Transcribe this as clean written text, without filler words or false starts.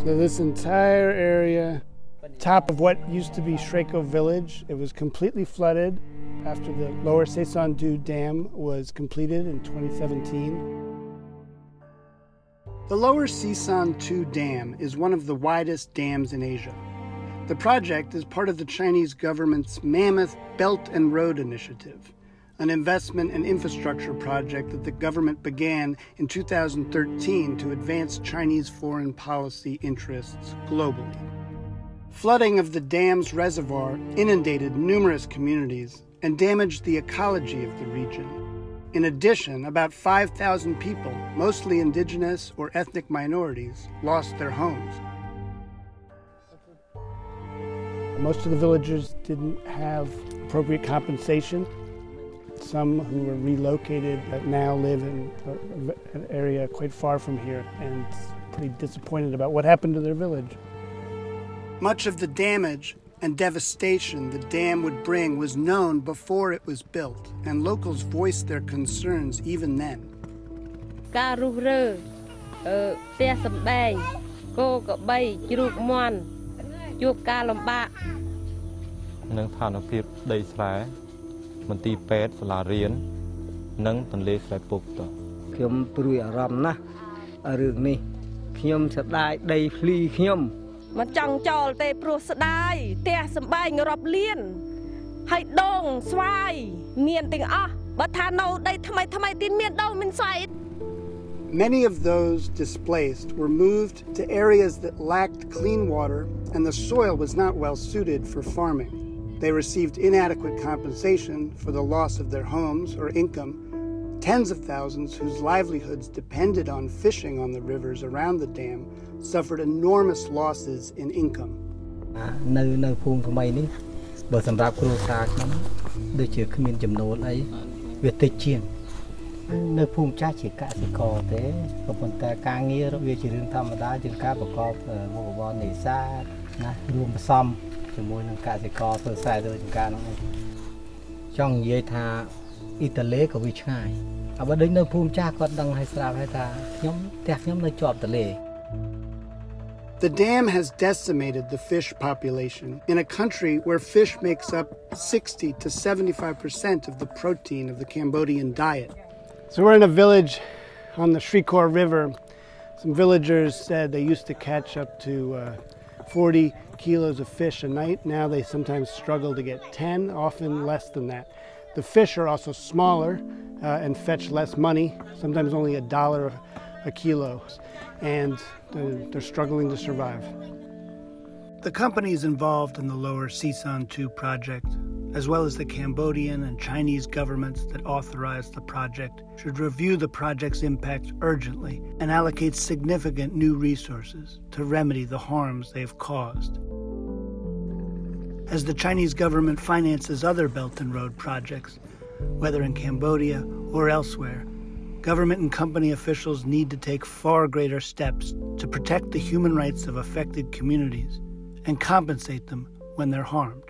So this entire area, top of what used to be Shreko village, it was completely flooded after the lower Sesan-Du Dam was completed in 2017. The lower Sesan-Du Dam is one of the widest dams in Asia. The project is part of the Chinese government's mammoth Belt and Road Initiative, an investment and infrastructure project that the government began in 2013 to advance Chinese foreign policy interests globally. Flooding of the dam's reservoir inundated numerous communities and damaged the ecology of the region. In addition, about 5,000 people, mostly indigenous or ethnic minorities, lost their homes. Most of the villagers didn't have appropriate compensation. Some who were relocated now live in an area quite far from here and pretty disappointed about what happened to their village. Much of the damage and devastation the dam would bring was known before it was built, and locals voiced their concerns even then. Mà chẳng cho tê pro sài tê sầm bay ngọc liên hay đông xoay miền tình but thà nâu đây tham tin miền đâu mình xoay. Many of those displaced were moved to areas that lacked clean water and the soil was not well suited for farming. They received inadequate compensation for the loss of their homes or income. Tens of thousands whose livelihoods depended on fishing on the rivers around the dam suffered enormous losses in income. Nơi phun của mày ní, bởi sầm rạp kêu xa lắm, đôi chiếc miền chấm nốt ấy, việc tây chiên, nơi phun cha chỉ cả chỉ cò thế, còn phần ta càng nghe rồi việc chỉ riêng thầm đã chừng cá bạc cọp một con nảy xa, na rùm xăm, chỉ môi nâng cá chỉ cò sơ sai thôi chừng cá nó, trong dây thà Italy của vị trai, à bên đấy nơi phun cha còn đằng hay sao hay ta, nhóm nơi chọp Italy. The dam has decimated the fish population in a country where fish makes up 60 to 75% of the protein of the Cambodian diet. So we're in a village on the Shreko River. Some villagers said they used to catch up to 40 kilos of fish a night. Now they sometimes struggle to get 10, often less than that. The fish are also smaller and fetch less money, sometimes only $1 a kilo, and they're struggling to survive. The companies involved in the lower Sesan-Du project, as well as the Cambodian and Chinese governments that authorized the project, should review the project's impact urgently and allocate significant new resources to remedy the harms they've caused. As the Chinese government finances other Belt and Road projects, whether in Cambodia or elsewhere, government and company officials need to take far greater steps to protect the human rights of affected communities and compensate them when they're harmed.